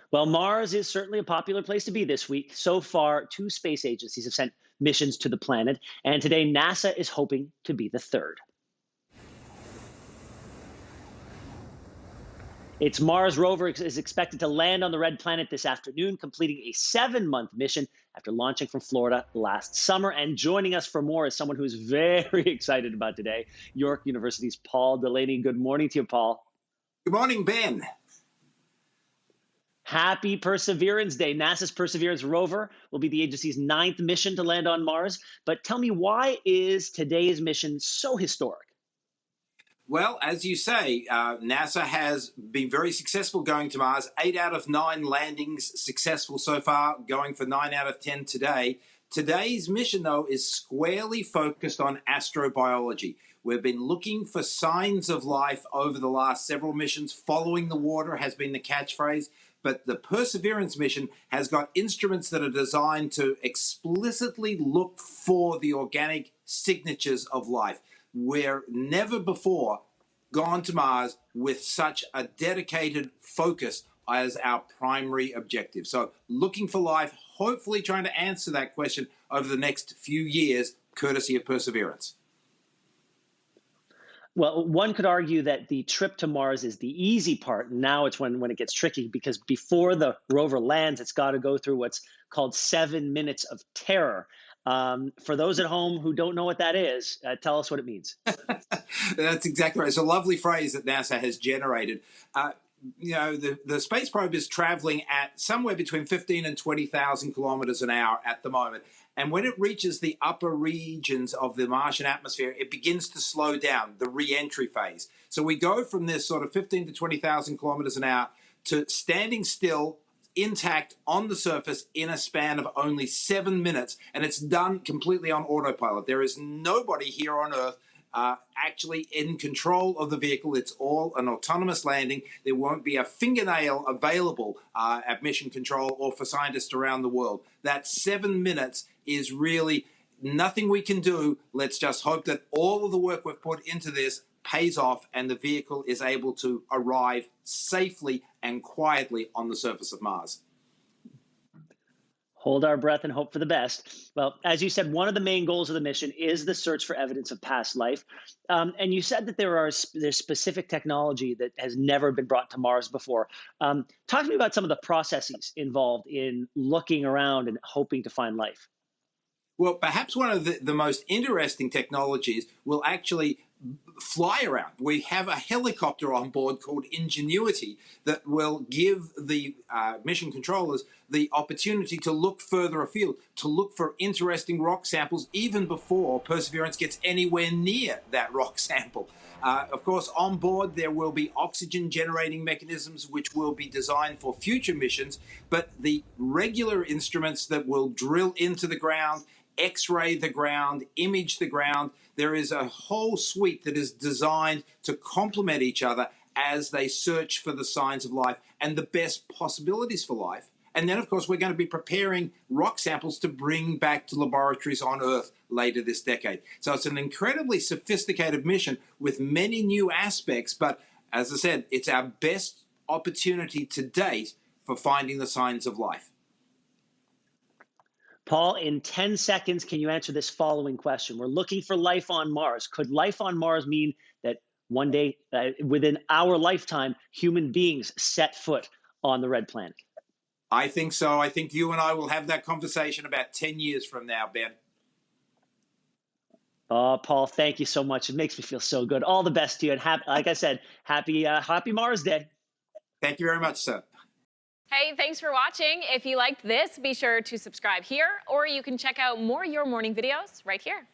Well, Mars is certainly a popular place to be this week. So far, two space agencies have sent missions to the planet, and today NASA is hoping to be the third. Its Mars rover is expected to land on the red planet this afternoon, completing a 7-month mission after launching from Florida last summer. And joining us for more is someone who's very excited about today, York University's Paul Delaney. Good morning to you, Paul. Good morning, Ben. Happy Perseverance Day. NASA's Perseverance rover will be the agency's 9th mission to land on Mars. But tell me, why is today's mission so historic? Well, as you say, NASA has been very successful going to Mars. 8 out of 9 landings successful so far, going for 9 out of 10 today. Today's mission, though, is squarely focused on astrobiology. We've been looking for signs of life over the last several missions. Following the water has been the catchphrase. But the Perseverance mission has got instruments that are designed to explicitly look for the organic signatures of life. We're never before gone to Mars with such a dedicated focus as our primary objective. So looking for life, hopefully trying to answer that question over the next few years, courtesy of Perseverance. Well, one could argue that the trip to Mars is the easy part. Now it's when it gets tricky, because before the rover lands, it's got to go through what's called 7 minutes of terror. For those at home who don't know what that is, tell us what it means. That's exactly right. It's a lovely phrase that NASA has generated. The space probe is traveling at somewhere between 15 and 20,000 kilometers an hour at the moment. And when it reaches the upper regions of the Martian atmosphere, it begins to slow down, the re-entry phase. So we go from this sort of 15 to 20,000 kilometers an hour to standing still, intact on the surface in a span of only 7 minutes. And it's done completely on autopilot. There is nobody here on Earth actually in control of the vehicle. It's all an autonomous landing. There won't be a fingernail available at mission control or for scientists around the world. That 7 minutes is really nothing we can do. Let's just hope that all of the work we've put into this pays off and the vehicle is able to arrive safely and quietly on the surface of Mars. Hold our breath and hope for the best. Well, as you said, one of the main goals of the mission is the search for evidence of past life. And you said that there's specific technology that has never been brought to Mars before. Talk to me about some of the processes involved in looking around and hoping to find life. Well, perhaps one of the most interesting technologies will actually fly around. We have a helicopter on board called Ingenuity that will give the mission controllers the opportunity to look further afield, to look for interesting rock samples even before Perseverance gets anywhere near that rock sample. Of course, on board there will be oxygen generating mechanisms which will be designed for future missions, but the regular instruments that will drill into the ground, X-ray the ground, image the ground. There is a whole suite that is designed to complement each other as they search for the signs of life and the best possibilities for life. And then, of course, we're going to be preparing rock samples to bring back to laboratories on Earth later this decade. So it's an incredibly sophisticated mission with many new aspects. But as I said, it's our best opportunity to date for finding the signs of life. Paul, in 10 seconds, can you answer this following question? We're looking for life on Mars. Could life on Mars mean that one day, within our lifetime, human beings set foot on the red planet? I think so. I think you and I will have that conversation about 10 years from now, Ben. Paul, thank you so much. It makes me feel so good. All the best to you. And like I said, happy Mars Day. Thank you very much, sir. Hey, thanks for watching. If you liked this, be sure to subscribe here, or you can check out more Your Morning videos right here.